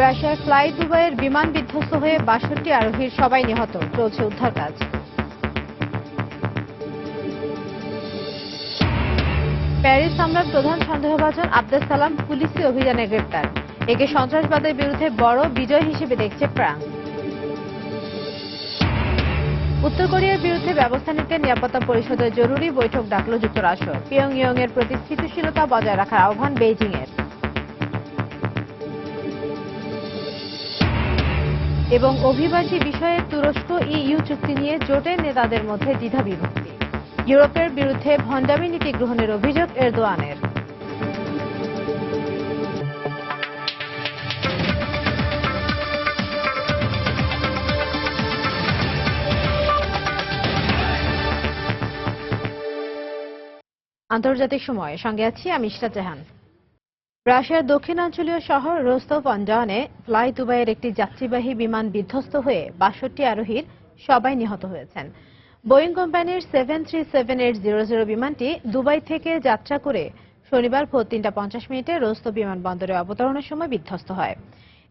রাশিয়ার ফ্লাই দুবাইয়ের বিমান বিধ্বস্ত হয়ে ৬২ আরোহীর সবাই নিহত, চলছে উদ্ধার কাজ। প্যারিস হামলার প্রধান সন্দেহভাজন আব্দুস সালাম পুলিশি অভিযানে গ্রেপ্তার। একে সন্ত্রাসবাদের বিরুদ্ধে বড় বিজয় হিসেবে দেখছে ফ্রান্স। উত্তর কোরিয়ার বিরুদ্ধে ব্যবস্থা নিতে নিরাপত্তা পরিষদের জরুরি বৈঠক ডাকল যুক্তরাষ্ট্র। পিয়ংইয়ং এর প্রতি স্থিতিশীলতা বজায় রাখার আহ্বান বেইজিং এর। এবং অভিবাসী বিষয়ে তুরস্ক ইইউ চুক্তি নিয়ে জোটের নেতাদের মধ্যে দ্বিধাবিভক্তি। ইউরোপের বিরুদ্ধে ভণ্ডামি নীতি গ্রহণের অভিযোগ এরদোয়ানের। আন্তর্জাতিক সময় সঙ্গে আছি আমি ইশরাত জাহান। রাশিয়ার দক্ষিণাঞ্চলীয় শহর রোস্তভ অন ডনে ফ্লাই দুবাইয়ের একটি যাত্রীবাহী বিমান বিধ্বস্ত হয়ে ৬২ আরোহীর সবাই নিহত হয়েছেন। বোয়িং কোম্পানির 737-800 বিমানটি দুবাই থেকে যাত্রা করে শনিবার ভোর ৩:৫০ রোস্তভ বিমানবন্দরে অবতরণের সময় বিধ্বস্ত হয়।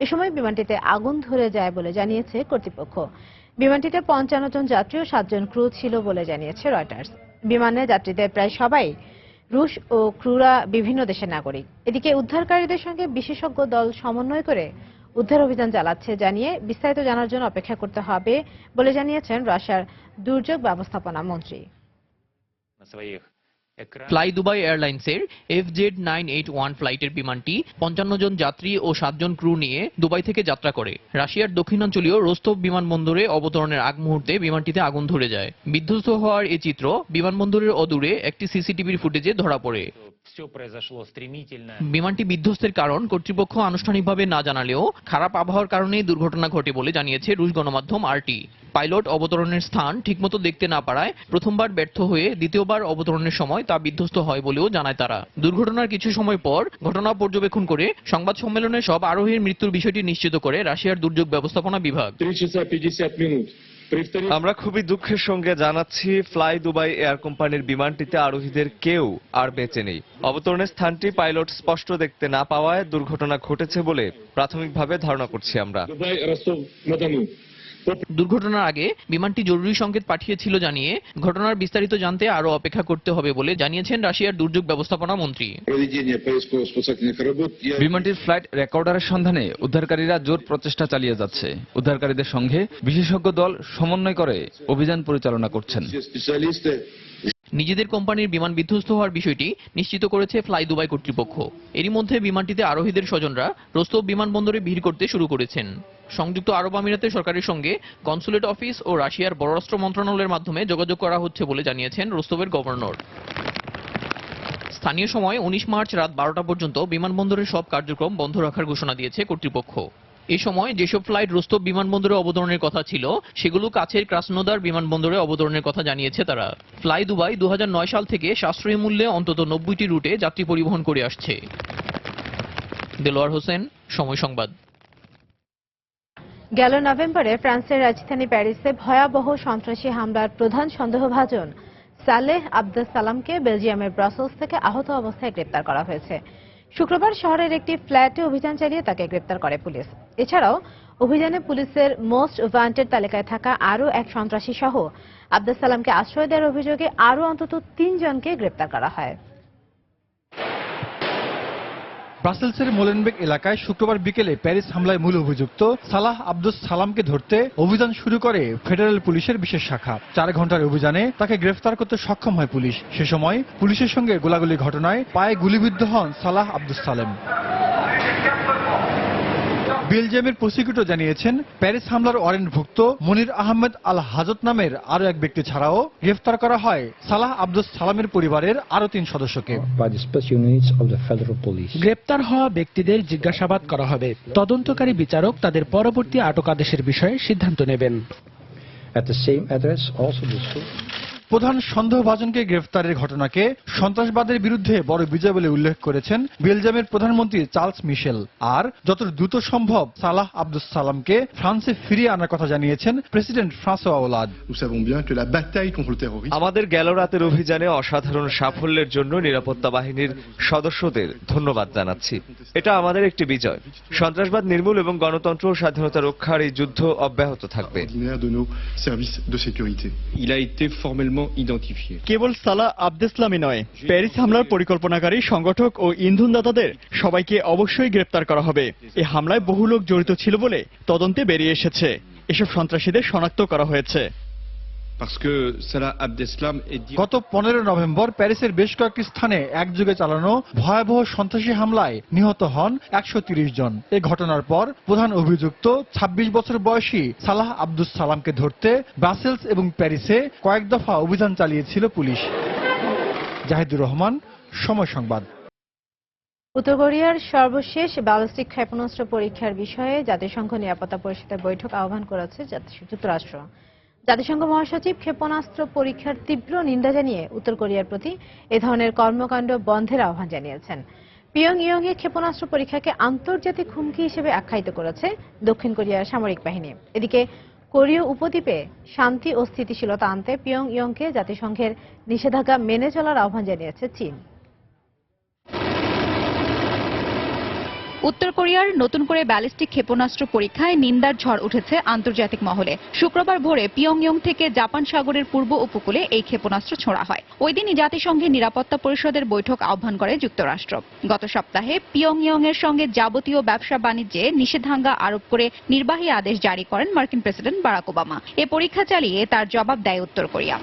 এ সময় বিমানটিতে আগুন ধরে যায় বলে জানিয়েছে কর্তৃপক্ষ। বিমানটিতে ৫৫ জন যাত্রী ও ৭ জন ক্রু ছিল বলে জানিয়েছে রয়টার্স। বিমানে যাত্রীদের প্রায় সবাই রুশ ও ক্রুরা বিভিন্ন দেশের নাগরিক। এদিকে উদ্ধারকারীদের সঙ্গে বিশেষজ্ঞ দল সমন্বয় করে উদ্ধার অভিযান চালাচ্ছে জানিয়ে বিস্তারিত জানার জন্য অপেক্ষা করতে হবে বলে জানিয়েছেন রাশিয়ার দুর্যোগ ব্যবস্থাপনা মন্ত্রী। ফ্লাই দুবাই এয়ারলাইন্সের FZ981 ফ্লাইটের বিমানটি ৫৫ জন যাত্রী ও ৭ জন ক্রু নিয়ে দুবাই থেকে যাত্রা করে রাশিয়ার দক্ষিণাঞ্চলীয় রোস্তভ বিমানবন্দরে অবতরণের আগ মুহূর্তে বিমানটিতে আগুন ধরে যায়। বিধ্বস্ত হওয়ার এই চিত্র বিমানবন্দরের অদূরে একটি সিসিটিভির ফুটেজে ধরা পড়ে। বিমানটি বিধ্বস্তের কারণ কর্তৃপক্ষ আনুষ্ঠানিকভাবে না জানালেও খারাপ আবহাওয়ার কারণেই দুর্ঘটনা ঘটে বলে জানিয়েছে রুশ গণমাধ্যম RT। পাইলট অবতরণের স্থান ঠিকমতো দেখতে না পারায় প্রথমবার ব্যর্থ হয়ে দ্বিতীয়বার অবতরণের সময় তা বিধ্বস্ত হয় বলেও জানায় তারা। দুর্ঘটনার কিছু সময় পর ঘটনা পর্যবেক্ষণ করে সংবাদ সম্মেলনে সব আরোহীর মৃত্যুর বিষয়টি নিশ্চিত করে রাশিয়ার দুর্যোগ ব্যবস্থাপনা বিভাগ। আমরা খুবই দুঃখের সঙ্গে জানাচ্ছি, ফ্লাই দুবাই এয়ার কোম্পানির বিমানটিতে আরোহীদের কেউ আর বেঁচে নেই। অবতরণের স্থানটি পাইলট স্পষ্ট দেখতে না পাওয়ায় দুর্ঘটনা ঘটেছে বলে প্রাথমিকভাবে ধারণা করছি আমরা। দুর্ঘটনার আগে বিমানটি জরুরি সংকেত পাঠিয়েছিল জানিয়ে ঘটনার বিস্তারিত জানতে আরো অপেক্ষা করতে হবে বলে জানিয়েছেন রাশিয়ার দুর্যোগ ব্যবস্থাপনা মন্ত্রী। বিমানটির ফ্লাইট রেকর্ডারের সন্ধানে উদ্ধারকারীরা জোর প্রচেষ্টা চালিয়ে যাচ্ছে। উদ্ধারকারীদের সঙ্গে বিশেষজ্ঞ দল সমন্বয় করে অভিযান পরিচালনা করছেন। নিজেদের কোম্পানির বিমান বিধ্বস্ত হওয়ার বিষয়টি নিশ্চিত করেছে ফ্লাই দুবাই কর্তৃপক্ষ। এরই মধ্যে বিমানটিতে আরোহীদের স্বজনরা রোস্তভ বিমানবন্দরে ভিড় করতে শুরু করেছেন। সংযুক্ত আরব আমিরাতের সরকারের সঙ্গে কনসুলেট অফিস ও রাশিয়ার পররাষ্ট্র মন্ত্রণালয়ের মাধ্যমে যোগাযোগ করা হচ্ছে বলে জানিয়েছেন রোস্তভের গভর্নর। স্থানীয় সময় ১৯ মার্চ রাত ১২টা পর্যন্ত বিমানবন্দরের সব কার্যক্রম বন্ধ রাখার ঘোষণা দিয়েছে কর্তৃপক্ষ। এ সময় যেসব ফ্লাইট রোস্তভ বিমানবন্দরে অবতরণের কথা ছিল সেগুলো কাছের ক্রাসনোদার বিমানবন্দরে অবতরণের কথা জানিয়েছে তারা। ফ্লাই দুবাই ২০০৯ সাল থেকে সাশ্রয়ী মূল্যে অন্তত ৯০টি রুটে যাত্রী পরিবহন করে আসছে। দেলোয়ার হোসেন, সময় সংবাদ। গেল নভেম্বরে ফ্রান্সের রাজধানী প্যারিসে ভয়াবহ সন্ত্রাসী হামলার প্রধান সন্দেহভাজন সালেহ আব্দুস সালামকে বেলজিয়ামের ব্রাসেলস থেকে আহত অবস্থায় গ্রেপ্তার করা হয়েছে। শুক্রবার শহরের একটি ফ্ল্যাটে অভিযান চালিয়ে তাকে গ্রেপ্তার করে পুলিশ। এছাড়াও অভিযানে পুলিশের মোস্ট ওয়ান্টেড তালিকায় থাকা আরও এক সন্ত্রাসী সহ আব্দুস সালামকে আশ্রয় দেওয়ার অভিযোগে আরও অন্তত ৩ জনকে গ্রেপ্তার করা হয়। ব্রাসেলসের মোলেনবেক এলাকায় শুক্রবার বিকেলে প্যারিস হামলায় মূল অভিযুক্ত সালাহ আব্দুস সালামকে ধরতে অভিযান শুরু করে ফেডারেল পুলিশের বিশেষ শাখা। ৪ ঘন্টার অভিযানে তাকে গ্রেফতার করতে সক্ষম হয় পুলিশ। সে সময় পুলিশের সঙ্গে গোলাগুলির ঘটনায় পায়ে গুলিবিদ্ধ হন সালাহ আব্দুস সালেম। বেলজিয়ামের প্রসিকিউটর জানিয়েছেন, প্যারিস হামলার ওয়ারেন্টভুক্ত মনির আহমেদ আল হাজত নামের আরও এক ব্যক্তি ছাড়াও গ্রেফতার করা হয় সালাহ আব্দুস সালামের পরিবারের আরও ৩ সদস্যকে। গ্রেপ্তার হওয়া ব্যক্তিদের জিজ্ঞাসাবাদ করা হবে। তদন্তকারী বিচারক তাদের পরবর্তী আটক আদেশের বিষয়ে সিদ্ধান্ত নেবেন। প্রধান সন্দেহভাজনকে গ্রেফতারের ঘটনাকে সন্ত্রাসবাদের বিরুদ্ধে বড় বিজয় বলে উল্লেখ করেছেন বেলজিয়ামের প্রধানমন্ত্রী চার্লস মিশেল। আর যত দ্রুত সম্ভব সালাহ আব্দুস সালামকে ফ্রান্সে ফিরিয়ে আনার কথা জানিয়েছেন প্রেসিডেন্ট ফ্রাঁসোয়া ওলাদ। আমাদের গেল রাতের অভিযানে অসাধারণ সাফল্যের জন্য নিরাপত্তা বাহিনীর সদস্যদের ধন্যবাদ জানাচ্ছি। এটা আমাদের একটি বিজয়। সন্ত্রাসবাদ নির্মূল এবং গণতন্ত্র ও স্বাধীনতা রক্ষার এই যুদ্ধ অব্যাহত থাকবে। কেবল সালাহ আবদেসলামই নয়, প্যারিস হামলার পরিকল্পনাকারী, সংগঠক ও ইন্ধনদাতাদের সবাইকে অবশ্যই গ্রেপ্তার করা হবে। এই হামলায় বহু লোক জড়িত ছিল বলে তদন্তে বেরিয়ে এসেছে। এসব সন্ত্রাসীদের শনাক্ত করা হয়েছে। গত 15 নভেম্বর প্যারিসের বেশ কয়েকটি স্থানে একযোগে চালানো ভয়াবহ সন্ত্রাসী হামলায় নিহত হন 130 জন। এই ঘটনার পর প্রধান অভিযুক্ত 26 বছর বয়সী সালাহ আব্দুস সালামকে ধরতে ব্রাসেলস এবং প্যারিসে কয়েক দফা অভিযান চালিয়েছিল পুলিশ। জাহিদুর রহমান, সময় সংবাদ। উত্তর কোরিয়ার সর্বশেষ ব্যালিস্টিক ক্ষেপণাস্ত্র পরীক্ষার বিষয়ে জাতিসংঘ নিরাপত্তা পরিষদের বৈঠক আহ্বান করেছে যুক্তরাষ্ট্র। জাতিসংঘ মহাসচিব ক্ষেপণাস্ত্র পরীক্ষার তীব্র নিন্দা জানিয়ে উত্তর কোরিয়ার প্রতি এ ধরনের কর্মকাণ্ড বন্ধের আহ্বান জানিয়েছেন। পিয়ংইয়ং এ ক্ষেপণাস্ত্র পরীক্ষাকে আন্তর্জাতিক হুমকি হিসেবে আখ্যায়িত করেছে দক্ষিণ কোরিয়ার সামরিক বাহিনী। এদিকে কোরীয় উপদ্বীপে শান্তি ও স্থিতিশীলতা আনতে পিয়ংইয়ংকে জাতিসংঘের নিষেধাজ্ঞা মেনে চলার আহ্বান জানিয়েছে চীন। উত্তর কোরিয়ার নতুন করে ব্যালিস্টিক ক্ষেপণাস্ত্র পরীক্ষায় নিন্দার ঝড় উঠেছে আন্তর্জাতিক মহলে। শুক্রবার ভোরে পিয়ংইয়ং থেকে জাপান সাগরের পূর্ব উপকূলে এই ক্ষেপণাস্ত্র ছোড়া হয়। ওই দিনই জাতিসংঘের নিরাপত্তা পরিষদের বৈঠক আহ্বান করে যুক্তরাষ্ট্র। গত সপ্তাহে পিয়ংইয়ং এর সঙ্গে যাবতীয় ব্যবসা বাণিজ্যে নিষেধাজ্ঞা আরোপ করে নির্বাহী আদেশ জারি করেন মার্কিন প্রেসিডেন্ট বারাক ওবামা। এ পরীক্ষা চালিয়ে তার জবাব দেয় উত্তর কোরিয়া।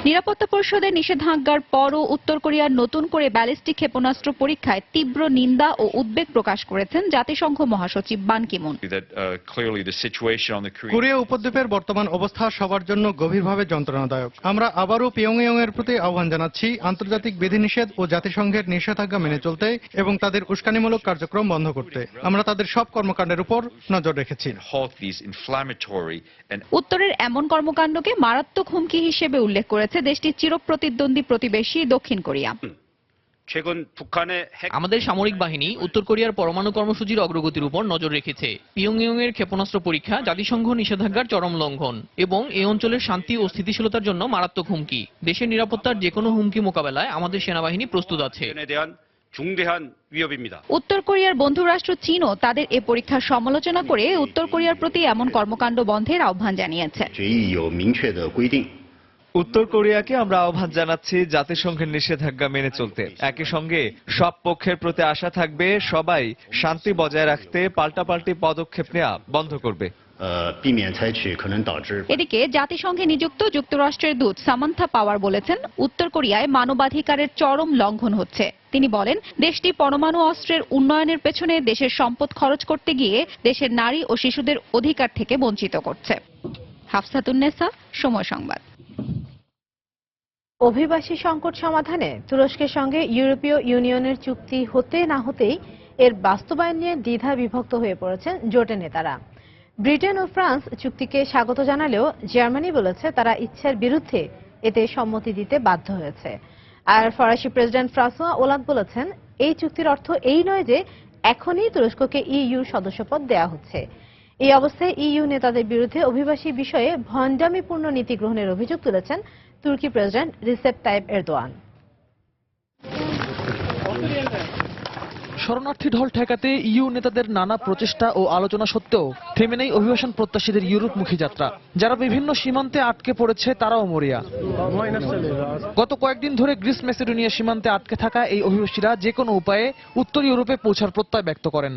নিরাপত্তা পরিষদের নিষেধাজ্ঞার পরও উত্তর কোরিয়ার নতুন করে ব্যালিস্টিক ক্ষেপণাস্ত্র পরীক্ষায় তীব্র নিন্দা ও উদ্বেগ প্রকাশ করেছেন জাতিসংঘ মহাসচিব বান কি মুন। কোরিয়া উপদ্বীপের বর্তমান অবস্থা সবার জন্য গভীরভাবে যন্ত্রণাদায়ক। আমরা আবারও পিয়ংইয়ং এর প্রতি আহ্বান জানাচ্ছি আন্তর্জাতিক বিধিনিষেধ ও জাতিসংঘের নিষেধাজ্ঞা মেনে চলতে এবং তাদের উস্কানিমূলক কার্যক্রম বন্ধ করতে। আমরা তাদের সব কর্মকাণ্ডের উপর নজর রেখেছি। উত্তরের এমন কর্মকাণ্ডকে মারাত্মক হুমকি হিসেবে উল্লেখ করেছে দেশটির চিরপ্রতিদ্বন্দ্বী প্রতিবেশী দক্ষিণ কোরিয়া। আমাদের সামরিক বাহিনী উত্তর কোরিয়ার পরমাণু কর্মসূচির অগ্রগতির উপর নজর রেখেছে। পিয়ংইয়ং এর ক্ষেপণাস্ত্র পরীক্ষা জাতিসংঘ নিষেধাজ্ঞার চরম লঙ্ঘন এবং এই অঞ্চলের শান্তি ও স্থিতিশীলতার জন্য মারাত্মক হুমকি। দেশের নিরাপত্তার যে কোনো হুমকি মোকাবেলায় আমাদের সেনাবাহিনী প্রস্তুত আছে। উত্তর কোরিয়ার বন্ধু রাষ্ট্র চীনও তাদের এ পরীক্ষার সমালোচনা করে উত্তর কোরিয়ার প্রতি এমন কর্মকাণ্ড বন্ধের আহ্বান জানিয়েছে। উত্তর কোরিয়াকে আমরা আহ্বান জানাচ্ছি জাতিসংঘের নিষেধাজ্ঞা মেনে চলতে। একই সঙ্গে সব পক্ষের প্রতি আশা থাকবে সবাই শান্তি বজায় রাখতে পাল্টাপাল্টি পদক্ষেপ নেওয়া বন্ধ করবে। এদিকে জাতিসংঘে নিযুক্ত যুক্তরাষ্ট্রের দূত সামান্থা পাওয়ার বলেছেন উত্তর কোরিয়ায় মানবাধিকারের চরম লঙ্ঘন হচ্ছে। তিনি বলেন দেশটি পরমাণু অস্ত্রের উন্নয়নের পেছনে দেশের সম্পদ খরচ করতে গিয়ে দেশের নারী ও শিশুদের অধিকার থেকে বঞ্চিত করছে। হাফসাতুন্নেসা, সময় সংবাদ। অভিবাসী সংকট সমাধানে তুরস্কের সঙ্গে ইউরোপীয় ইউনিয়নের চুক্তি হতে না হতেই এর বাস্তবায়ন নিয়ে দ্বিধা বিভক্ত হয়ে পড়েছেন জোটের নেতারা। ব্রিটেন ও ফ্রান্স চুক্তিকে স্বাগত জানালেও জার্মানি বলেছে তারা ইচ্ছার বিরুদ্ধে এতে সম্মতি দিতে বাধ্য হয়েছে। আর ফরাসি প্রেসিডেন্ট ফ্রাঁসোয়া ওলাদ বলেছেন এই চুক্তির অর্থ এই নয় যে এখনই তুরস্ককে ইইউ সদস্যপদ দেওয়া হচ্ছে। এই অবস্থায় ইইউ নেতাদের বিরুদ্ধে অভিবাসী বিষয়ে ভণ্ডামিপূর্ণ নীতি গ্রহণের অভিযোগ তুলেছেন তুর্কি প্রেসিডেন্ট রিসেপ তাইপ এরদোয়ান। শরণার্থী ঢল ঠেকাতে ইইউ নেতাদের নানা প্রচেষ্টা ও আলোচনা সত্ত্বেও থেমে নেই অভিবাসন প্রত্যাশীদের ইউরোপমুখী যাত্রা। যারা বিভিন্ন সীমান্তে আটকে পড়েছে তারাও মরিয়া। গত কয়েকদিন ধরে গ্রিস মেসিডোনিয়া সীমান্তে আটকে থাকা এই অভিবাসীরা যে কোনো উপায়ে উত্তর ইউরোপে পৌঁছার প্রত্যয় ব্যক্ত করেন।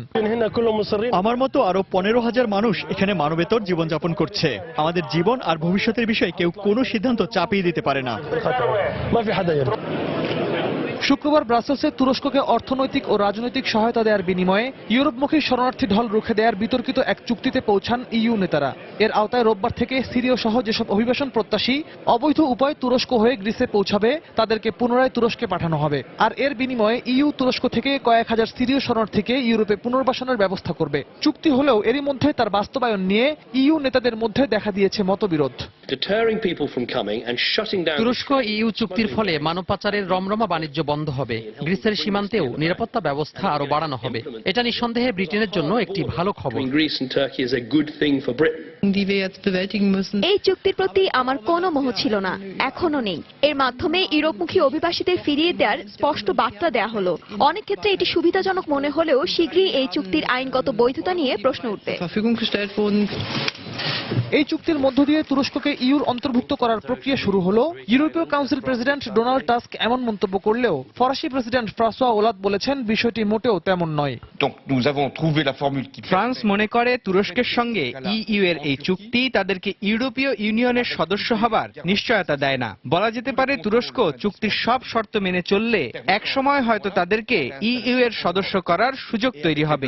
আমার মতো আরো 15,000 মানুষ এখানে মানবেতর জীবনযাপন করছে। আমাদের জীবন আর ভবিষ্যতের বিষয়ে কেউ কোনো সিদ্ধান্ত চাপিয়ে দিতে পারে না। শুক্রবার ব্রাসেলসে তুরস্ককে অর্থনৈতিক ও রাজনৈতিক সহায়তা দেওয়ার বিনিময়ে ইউরোপমুখী শরণার্থী ঢল রুখে দেওয়ার বিতর্কিত এক চুক্তিতে পৌঁছান ইইউ নেতারা। এর আওতায় রোববার থেকে সিরিয় সহ যেসব অভিবাসন প্রত্যাশী অবৈধ উপায়ে তুরস্ক হয়ে গ্রিসে পৌঁছাবে তাদেরকে পুনরায় তুরস্কে পাঠানো হবে। আর এর বিনিময়ে ইইউ তুরস্ক থেকে কয়েক হাজার সিরীয় শরণার্থীকে ইউরোপে পুনর্বাসনের ব্যবস্থা করবে। চুক্তি হলেও এরই মধ্যে তার বাস্তবায়ন নিয়ে ইইউ নেতাদের মধ্যে দেখা দিয়েছে মতবিরোধ। deterring people from coming and shutting down. তুরস্ক ইইউ চুক্তির ফলে মানব পাচারের রমরমা বাণিজ্য বন্ধ হবে। গ্রিসের সীমান্তেও নিরাপত্তা ব্যবস্থা আরো বাড়ানো হবে। এটা নিঃসন্দেহে ব্রিটেনের জন্য একটি ভালো খবর। Between Greece and Turkey is a good thing for Britain. এই চুক্তির প্রতি আমার কোনো মোহ ছিল না, এখনো নেই। এর মাধ্যমে ইউরোপমুখী অভিবাসীদের ফিরিয়ে দেওয়ার স্পষ্ট বার্তা দেয়া হলো। অনেক ক্ষেত্রে এটি সুবিধাজনক মনে হলেও শীঘ্রই এই চুক্তির আইনগত বৈধতা নিয়ে প্রশ্ন উঠবে। এই চুক্তির মধ্য দিয়ে তুরস্ককে ইউর অন্তর্ভুক্ত করার প্রক্রিয়া শুরু হলো। ইউরোপীয় কাউন্সিল প্রেসিডেন্ট ডোনাল্ড টাস্ক এমন মন্তব্য করলেও ফরাসি প্রেসিডেন্ট ফ্রাঁসোয়া ওলাদ বলেছেন বিষয়টি মোটেও তেমন নয়। ফ্রান্স মনে করে তুরস্কের সঙ্গে ইইউ এর এই চুক্তি তাদেরকে ইউরোপীয় ইউনিয়নের সদস্য হবার নিশ্চয়তা দেয় না। বলা যেতে পারে তুরস্ক চুক্তির সব শর্ত মেনে চললে একসময় হয়তো তাদেরকে ইইউ এর সদস্য করার সুযোগ তৈরি হবে।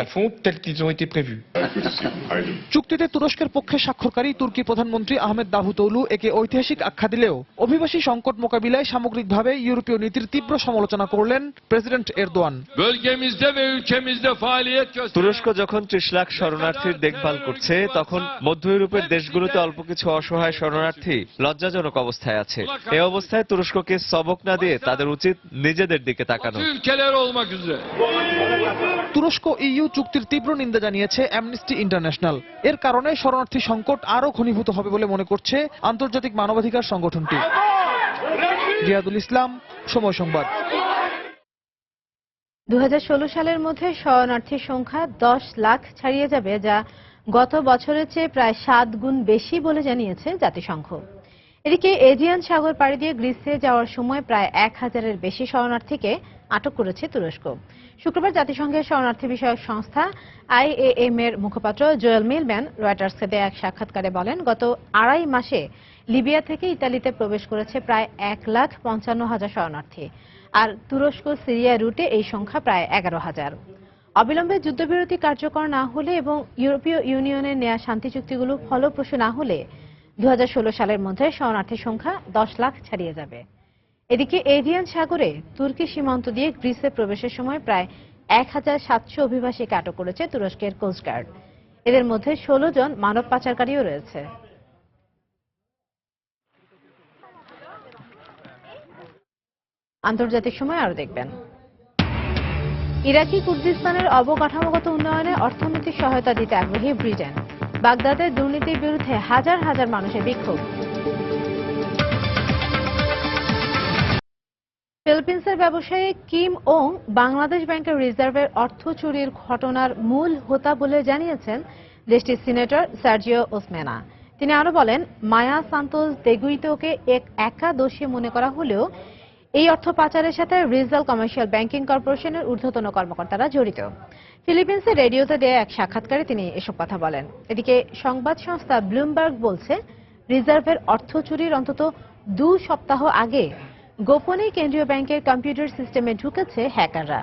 চুক্তিতে তুরস্কের পক্ষে স্বাক্ষরকারী তুর্কি প্রধানমন্ত্রী আহমেদ দাভুতোগলু একে ঐতিহাসিক আখ্যা দিলেও অভিবাসী সংকট মোকাবিলায় সামগ্রিকভাবে ইউরোপীয় নীতির তীব্র সমালোচনা করলেন প্রেসিডেন্ট এরদোয়ান। তুরস্ক যখন 30 লাখ শরণার্থীর দেখভাল করছে, তখন মধ্য ইউরোপের দেশগুলোতে অল্প কিছু অসহায় শরণার্থী লজ্জাজনক অবস্থায় আছে। এই অবস্থায় তুরস্ককে সবক না দিয়ে তাদের উচিত নিজেদের দিকে তাকানো। তুরস্ক ইইউ চুক্তির তীব্র নিন্দা জানিয়েছে অ্যামনেস্টি ইন্টারন্যাশনাল। এর কারণে শরণার্থী সংকট আরো ঘনীভূত হবে বলে মনে করছে আন্তর্জাতিক মানবাধিকার সংগঠনটি। রিয়াদুল ইসলাম, সময় সংবাদ। 2016 সালের মধ্যে শরণার্থীর সংখ্যা 10 লাখ ছাড়িয়ে যাবে, যা গত বছরের চেয়ে প্রায় 7 গুণ বেশি বলে জানিয়েছে জাতিসংঘ। এদিকে এজিয়ান সাগর পাড়ি দিয়ে গ্রিসে যাওয়ার সময় প্রায় 1000-এর বেশি শরণার্থীকে আটক করেছে তুরস্ক। শুক্রবার জাতিসংঘের শরণার্থী বিষয়ক সংস্থা IAM এর মুখপাত্র জোয়েল মিলম্যান রয়টার্সকে দেয়া এক সাক্ষাৎকারে বলেন, গত 2.5 মাসে লিবিয়া থেকে ইতালিতে প্রবেশ করেছে প্রায় 1,55,000 শরণার্থী, আর তুরস্ক সিরিয়া রুটে এই সংখ্যা প্রায় 11,000। অবিলম্বে যুদ্ধবিরতি কার্যকর না হলে এবং ইউরোপীয় ইউনিয়নের নেয়া শান্তি চুক্তিগুলো ফলপ্রসূ না হলে 2016 সালের মধ্যে শরণার্থীর সংখ্যা 10 লাখ ছাড়িয়ে যাবে। এদিকে এজিয়ান সাগরে তুর্কি সীমান্ত দিয়ে গ্রিসে প্রবেশের সময় প্রায় 1,700 অভিবাসীকে আটক করেছে তুরস্কের কোস্টগার্ড। এদের মধ্যে 16 জন মানব পাচারকারীও রয়েছে। আন্তর্জাতিক সময় আরো দেখবেন। ইরাকি কুর্দিস্তানের অবকাঠামোগত উন্নয়নে অর্থনৈতিক সহায়তা দিতে আগ্রহী ব্রিটেন। বাগদাদে দুর্নীতির বিরুদ্ধে হাজার হাজার মানুষের বিক্ষোভ। ফিলিপিন্সের ব্যবসায়ী কিম ওং বাংলাদেশ ব্যাংকের রিজার্ভের অর্থ চুরির ঘটনার মূল হোতা বলে জানিয়েছেন দেশটির সিনেটর সার্জিও ওসমেনা। তিনি আরো বলেন, মায়া সান্তোস দেগুইতোকে একা দোষী মনে করা হলেও এই অর্থ পাচারের সাথে রিজাল কমার্শিয়াল ব্যাংকিং কর্পোরেশনের ঊর্ধ্বতন কর্মকর্তারা জড়িত। ফিলিপিন্সের রেডিওতে দেয়া এক সাক্ষাৎকারে তিনি এসব কথা বলেন। এদিকে সংবাদ সংস্থা ব্লুমবার্গ বলছে, রিজার্ভের অর্থ চুরির অন্তত 2 সপ্তাহ আগে গোপনে কেন্দ্রীয় ব্যাংকের কম্পিউটার সিস্টেমে ঢুকেছে হ্যাকাররা।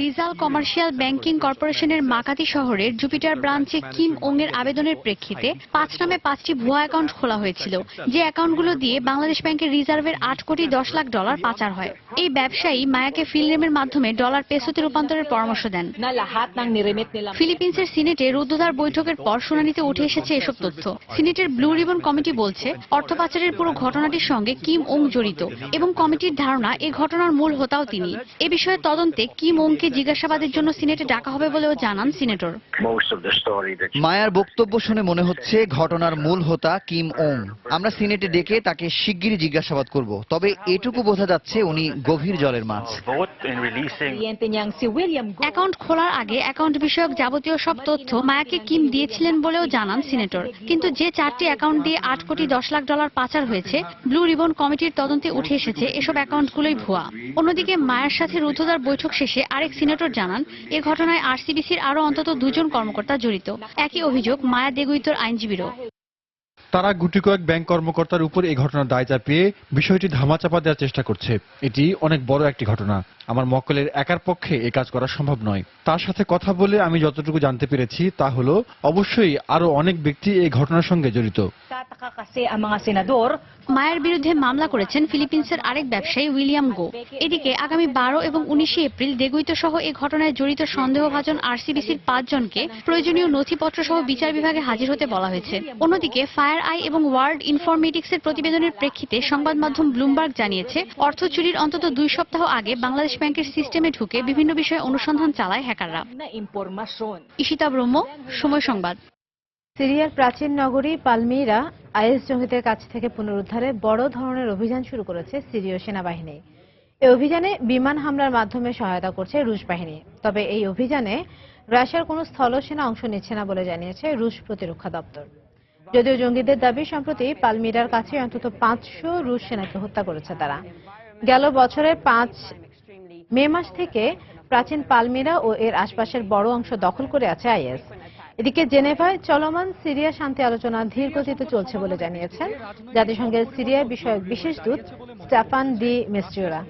রিজাল কমার্শিয়াল ব্যাংকিং কর্পোরেশনের মাকাতি শহরের জুপিটার ব্রাঞ্চে কিম ওং এর আবেদনের প্রেক্ষিতে 5 নামে 5টি ভুয়া অ্যাকাউন্ট খোলা হয়েছিল, যে অ্যাকাউন্টগুলো দিয়ে বাংলাদেশ ব্যাংকের রিজার্ভের 8 কোটি 10 লাখ ডলার পাচার হয়। এই ব্যবসায়ী মায়াকে ফিলনেমের মাধ্যমে ডলার পেসোতে রূপান্তরের পরামর্শ দেন। ফিলিপিন্সের সিনেটে রুদ্ধদ্বার বৈঠকের পর শুনানিতে উঠে এসেছে এসব তথ্য। সিনেটের ব্লু রিবন কমিটি বলছে, অর্থ পাচারের পুরো ঘটনাটির সঙ্গে কিম ওং জড়িত এবং কমিটির ধারণা এই ঘটনার মূল হোতাও তিনি। এ বিষয়ে তদন্তে কিম ওংকে জিজ্ঞাসাবাদের জন্য সিনেটে ডাকা হবে বলেও জানান সিনেটর। মায়ার বক্তব্য শুনে মনে হচ্ছে ঘটনার মূল হোতা কিম ওং। আমরা সিনেটে ডেকে তাকে শিগগিরই জিজ্ঞাসাবাদ করব, তবে এটুকু বোঝা যাচ্ছে উনি গভীর জলের মাছ। অ্যাকাউন্ট খোলার আগে অ্যাকাউন্ট বিষয়ক যাবতীয় সব তথ্য মায়াকে কিম দিয়েছিলেন বলেও জানান সিনেটর। কিন্তু যে 4টি অ্যাকাউন্ট দিয়ে 8 কোটি 10 লাখ ডলার পাচার হয়েছে, ব্লু রিবন কমিটির তদন্তে উঠে এসেছে এসব অ্যাকাউন্টগুলোই ভুয়া। অন্যদিকে মায়ার সাথে রুদ্ধদ্বার বৈঠক শেষে আরেক সিনেটর জানান, এ ঘটনায় আরসিবিসির আরো অন্তত 2 জন কর্মকর্তা জড়িত। একই অভিযোগ মায়া দেগুইতোর আইনজীবীরও। তারা গুটি কয়েক ব্যাংক কর্মকর্তার উপর এই ঘটনার দায় চাপিয়ে বিষয়টি ধামাচাপা দেওয়ার চেষ্টা করছে। এটি অনেক বড় একটি ঘটনা। আমার মক্কেলের একার পক্ষে এই কাজ করা সম্ভব নয়। তার সাথে কথা বলে আমি যতটুকু জানতে পেরেছি তা হলো অবশ্যই আরো অনেক ব্যক্তি এই ঘটনার সঙ্গে জড়িত। মায়ের বিরুদ্ধে মামলা করেছেন ফিলিপিন্সের আরেক ব্যবসায়ী উইলিয়াম গো। এদিকে আগামী 12 এবং 19 এপ্রিল দেগুইতো সহ এই ঘটনায় জড়িত সন্দেহভাজন আরসিবিসির 5 জনকে প্রয়োজনীয় নথিপত্র সহ বিচার বিভাগে হাজির হতে বলা হয়েছে। অন্যদিকে ফায়ার আই এবং ওয়ার্ল্ড ইনফরমেটিক্সের প্রতিবেদনের প্রেক্ষিতে সংবাদ মাধ্যম ব্লুমবার্গ জানিয়েছে, অর্থ চুরির অন্তত 2 সপ্তাহ আগে বাংলাদেশ ব্যাংকের সিস্টেমে ঢুকে বিভিন্ন বিষয়ে অনুসন্ধান চালায় হ্যাকাররা। ঈশিতা ব্রহ্ম, সময় সংবাদ। সিরিয়ার প্রাচীন নগরী পালমিরা আইএস জঙ্গিদের কাছ থেকে পুনরুদ্ধারে বড় ধরনের অভিযান শুরু করেছে সিরীয় সেনাবাহিনী। এই অভিযানে বিমান হামলার মাধ্যমে সহায়তা করছে রুশ বাহিনী। তবে এই অভিযানে রাশিয়ার কোনো স্থলসেনা অংশ নিচ্ছে না বলে জানিয়েছে রুশ প্রতিরক্ষা দপ্তর। যদিও জঙ্গিদের দাবি সম্প্রতি পালমিরার কাছে অন্তত 500 রুশ সেনাকে হত্যা করেছে তারা। গেল বছরের 5 মে মাস থেকে প্রাচীন পালমিরা ও এর আশপাশের বড় অংশ দখল করে আছে আইএস। এদিকে জেনেভায় চলমান সিরিয়া শান্তি আলোচনা ধীর গতিতে চলছে বলে জানিয়েছেন জাতিসংঘের সিরিয়া বিষয়ক বিশেষ দূত স্টেফান ডি মিস্ট্রিওরা।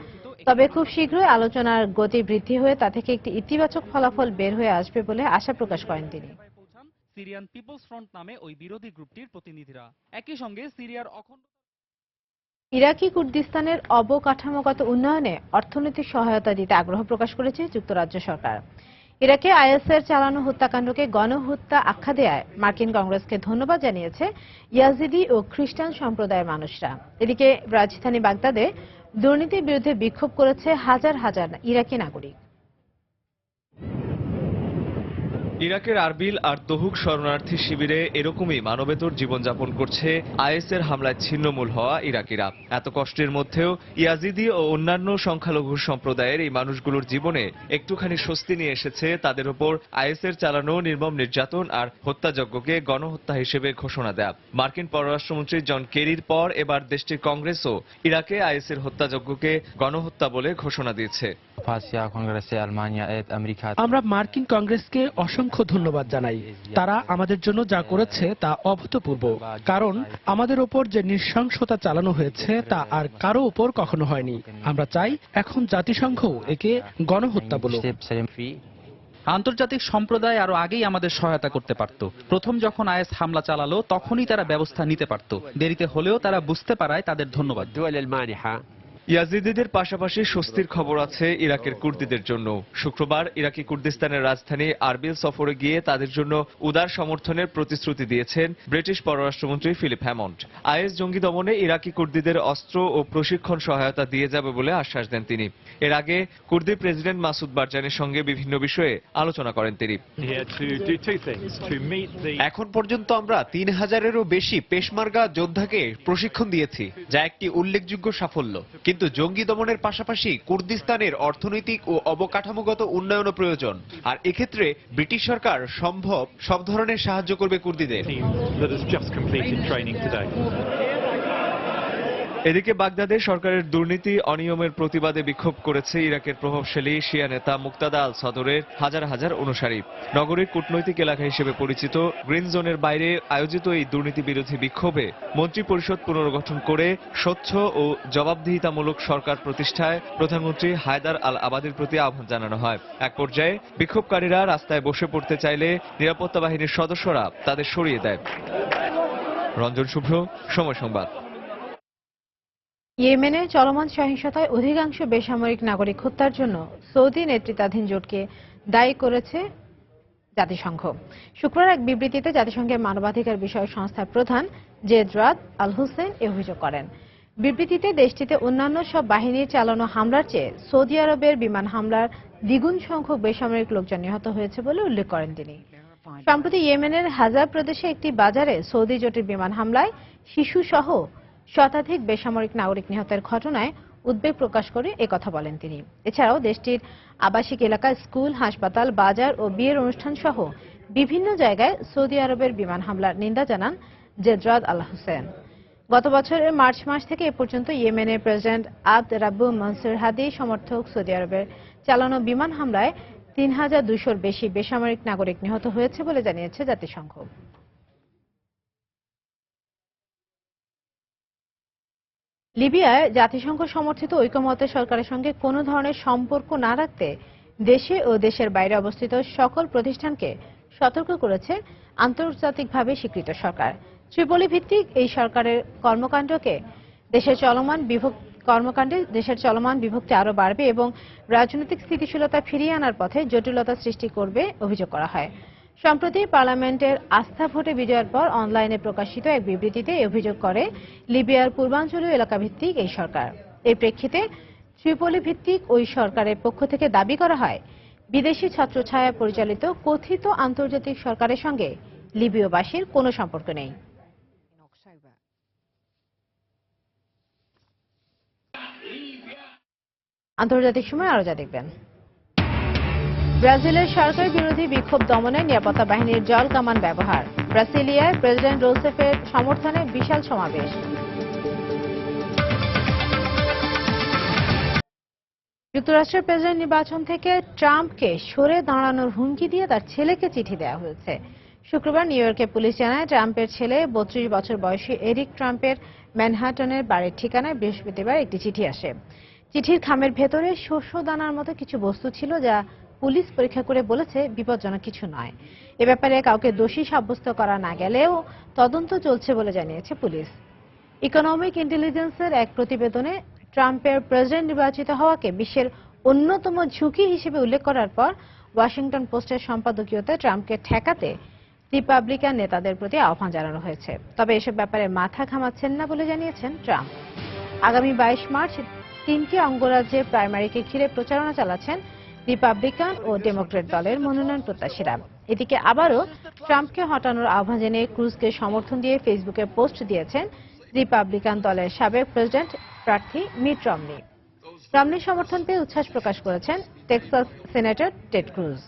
তবে খুব শীঘ্রই আলোচনার গতি বৃদ্ধি হয়ে তা থেকে একটি ইতিবাচক ফলাফল বের হয়ে আসবে বলে আশা প্রকাশ করেন তিনি। সিরিয়ান পিপলস ফ্রন্ট নামে ওই বিরোধী গ্রুপটির প্রতিনিধিরা একই সঙ্গে সিরিয়ার অখণ্ড ইরাকি কুর্দিস্তানের অবকাঠামোগত উন্নয়নে অর্থনৈতিক সহায়তা দিতে আগ্রহ প্রকাশ করেছে যুক্তরাজ্য সরকার। ইরাকে আইএসের চালানো হত্যাকাণ্ডকে গণহত্যা আখ্যা দেয়ায় মার্কিন কংগ্রেসকে ধন্যবাদ জানিয়েছে ইয়াজিদি ও খ্রিস্টান সম্প্রদায়ের মানুষরা। এদিকে রাজধানী বাগদাদে দুর্নীতির বিরুদ্ধে বিক্ষোভ করেছে হাজার হাজার ইরাকি নাগরিক। ইরাকের আরবিল আর তহুক শরণার্থী শিবিরে এরকমই মানবেতর জীবনযাপন করছে আইএসের হামলায় ছিন্নমূল হওয়া ইরাকিরা। এত কষ্টের মধ্যেও ইয়াজিদি ও অন্যান্য সংখ্যালঘু সম্প্রদায়ের এই মানুষগুলোর জীবনে একটুখানি স্বস্তি নিয়ে এসেছে তাদের উপর আইএসের চালানো নির্মম নির্যাতন আর হত্যাযজ্ঞকে গণহত্যা হিসেবে ঘোষণা দেয়া। মার্কিন পররাষ্ট্রমন্ত্রী জন কেরির পর এবার দেশটির কংগ্রেসও ইরাকে আইএসের হত্যাযজ্ঞকে গণহত্যা বলে ঘোষণা দিয়েছে। আমরা মার্কিন কংগ্রেসকে অসংখ্য ধন্যবাদ জানাই। তারা আমাদের জন্য যা করেছে তা অভূতপূর্ব, কারণ আমাদের ওপর যে নৃশংসতা চালানো হয়েছে তা আর কারো ওপর কখনো হয়নি। আমরা চাই এখন জাতিসংঘ একে গণহত্যা বলুক। আন্তর্জাতিক সম্প্রদায় আরো আগেই আমাদের সহায়তা করতে পারত। প্রথম যখন আইএস হামলা চালালো তখনই তারা ব্যবস্থা নিতে পারত। দেরিতে হলেও তারা বুঝতে পারায় তাদের ধন্যবাদ। ইয়াজিদিদের পাশাপাশি স্বস্তির খবর আছে ইরাকের কুর্দিদের জন্য। শুক্রবার ইরাকি কুর্দিস্তানের রাজধানী আরবিল সফরে গিয়ে তাদের জন্য উদার সমর্থনের প্রতিশ্রুতি দিয়েছেন ব্রিটিশ পররাষ্ট্রমন্ত্রী ফিলিপ হ্যামন্ড। আইএস জঙ্গি দমনে ইরাকি কুর্দিদের অস্ত্র ও প্রশিক্ষণ সহায়তা দিয়ে যাবে বলে আশ্বাস দেন তিনি। এর আগে কুর্দি প্রেসিডেন্ট মাসুদ বারজানির সঙ্গে বিভিন্ন বিষয়ে আলোচনা করেন তিনি। এখন পর্যন্ত আমরা 3000-এরও বেশি পেশমার্গা যোদ্ধাকে প্রশিক্ষণ দিয়েছি, যা একটি উল্লেখযোগ্য সাফল্য। কিন্তু জঙ্গি দমনের পাশাপাশি কুর্দিস্তানের অর্থনৈতিক ও অবকাঠামোগত উন্নয়নও প্রয়োজন, আর এক্ষেত্রে ব্রিটিশ সরকার সম্ভব সব ধরনের সাহায্য করবে কুর্দিদের। এদিকে বাগদাদে সরকারের দুর্নীতি অনিয়মের প্রতিবাদে বিক্ষোভ করেছে ইরাকের প্রভাবশালী শিয়া নেতা মুক্তাদা আল সদরের হাজার হাজার অনুসারী। নগরীর কূটনৈতিক এলাকা হিসেবে পরিচিত গ্রিন জোনের বাইরে আয়োজিত এই দুর্নীতি বিরোধী বিক্ষোভে মন্ত্রী পরিষদ পুনর্গঠন করে স্বচ্ছ ও জবাবদিহিতামূলক সরকার প্রতিষ্ঠায় প্রধানমন্ত্রী হায়দার আল আবাদির প্রতি আহ্বান জানানো হয়। এক পর্যায়ে বিক্ষোভকারীরা রাস্তায় বসে পড়তে চাইলে নিরাপত্তা বাহিনীর সদস্যরা তাদের সরিয়ে দেয়। রঞ্জন শুভ্র, সময় সংবাদ। ইয়েমেনে চলমান সহিংসতায় অধিকাংশ বেসামরিক নাগরিক হত্যার জন্য সৌদি নেতৃত্বাধীন জোটকে দায়ী করেছে জাতিসংঘ। শুক্রবার এক বিবৃতিতে জাতিসংঘের মানবাধিকার বিষয়ক সংস্থার প্রধান জেদ রাদ আল হুসেন এ অভিযোগ করেন। বিবৃতিতে দেশটিতে অন্যান্য সব বাহিনীর চালানো হামলার চেয়ে সৌদি আরবের বিমান হামলার দ্বিগুণ সংখ্যক বেসামরিক লোকজন নিহত হয়েছে বলে উল্লেখ করেন তিনি। সম্প্রতি ইয়েমেনের হাজার প্রদেশে একটি বাজারে সৌদি জোটের বিমান হামলায় শিশু সহ শতাধিক বেসামরিক নাগরিক নিহতের ঘটনায় উদ্বেগ প্রকাশ করে একথা বলেন তিনি। এছাড়াও দেশটির আবাসিক এলাকা, স্কুল, হাসপাতাল, বাজার ও বিয়ের অনুষ্ঠান সহ বিভিন্ন জায়গায় সৌদি আরবের বিমান হামলার নিন্দা জানান জেদ রাদ আল হুসেন। গত বছরের মার্চ মাস থেকে এ পর্যন্ত ইয়েমেনের প্রেসিডেন্ট আবদ রাব্বু মনসুর হাদি সমর্থক সৌদি আরবের চালানো বিমান হামলায় 3200-র বেশি বেসামরিক নাগরিক নিহত হয়েছে বলে জানিয়েছে জাতিসংঘ। লিবিয়ায় জাতিসংঘ সমর্থিত ঐকমত্য সরকারের সঙ্গে কোনো ধরনের সম্পর্ক না রাখতে দেশে ও দেশের বাইরে অবস্থিত সকল প্রতিষ্ঠানকে সতর্ক করেছে আন্তর্জাতিকভাবে স্বীকৃত সরকার। ত্রিপোলি ভিত্তিক এই সরকারের কর্মকাণ্ডে দেশের চলমান বিভক্তি আরও বাড়বে এবং রাজনৈতিক স্থিতিশীলতা ফিরিয়ে আনার পথে জটিলতা সৃষ্টি করবে অভিযোগ করা হয়। সম্প্রতি পার্লামেন্টের আস্থা ভোটে বিজয়ের পর অনলাইনে প্রকাশিত এক বিবৃতিতে এই অভিযোগ করে লিবিয়ার পূর্বাঞ্চলীয় এলাকা ভিত্তিক এই সরকার। এই প্রেক্ষিতে ত্রিপোলি ভিত্তিক ওই সরকারের পক্ষ থেকে দাবি করা হয়, বিদেশি ছত্রছায়া পরিচালিত কথিত আন্তর্জাতিক সরকারের সঙ্গে লিবীয়বাসীর কোনো সম্পর্ক নেই। আন্তর্জাতিক সময় আরো যা দেখবেন। ব্রাজিলের সরকার বিরোধী বিক্ষোভ দমনে নিরাপত্তা বাহিনীর জল কামান ব্যবহার। ব্রাসিলিয়ায় প্রেসিডেন্ট রোসেফের সমর্থনে বিশাল সমাবেশ। যুক্তরাষ্ট্রের প্রেসিডেন্ট নির্বাচন থেকে ট্রাম্পকে সরে দাঁড়ানোর হুমকি দিয়ে তার ছেলেকে চিঠি দেওয়া হয়েছে। শুক্রবার নিউ ইয়র্কে পুলিশ জানায়, ট্রাম্পের ছেলে 32 বছর বয়সী এরিক ট্রাম্পের ম্যানহাটনের বাড়ির ঠিকানায় বৃহস্পতিবার একটি চিঠি আসে। চিঠির খামের ভেতরে শস্য দানার মতো কিছু বস্তু ছিল, যা পুলিশ পরীক্ষা করে বলেছে বিপজ্জনক কিছু নয়। এ ব্যাপারে কাউকে দোষী সাব্যস্ত করা না গেলেও তদন্ত চলছে বলে জানিয়েছে পুলিশ। ইকোনমিক ইন্টেলিজেন্সের এক প্রতিবেদনে ট্রাম্পের প্রেসিডেন্ট নির্বাচিত হওয়াকে বিশ্বের অন্যতম ঝুঁকি হিসেবে উল্লেখ করার পর ওয়াশিংটন পোস্টের সম্পাদকীয়তে ট্রাম্পকে ঠেকাতে রিপাবলিকান নেতাদের প্রতি আহ্বান জানানো হয়েছে। তবে এসব ব্যাপারে মাথা ঘামাচ্ছেন না বলে জানিয়েছেন ট্রাম্প। আগামী 22 মার্চ 3টি অঙ্গরাজ্যে প্রাইমারিকে ঘিরে প্রচারণা চালাচ্ছেন রিপাবলিকান ও ডেমোক্রেট দলের মনোনয়ন প্রত্যাশীরা। এদিকে আবারও ট্রাম্পকে হটানোর আহ্বান জানিয়ে ক্রুজকে সমর্থন দিয়ে ফেসবুকে পোস্ট দিয়েছেন রিপাবলিকান দলের সাবেক প্রেসিডেন্ট প্রার্থী মিট রমনি। রমনির সমর্থন পেয়ে উচ্ছ্বাস প্রকাশ করেছেন Texas senator Ted Cruz.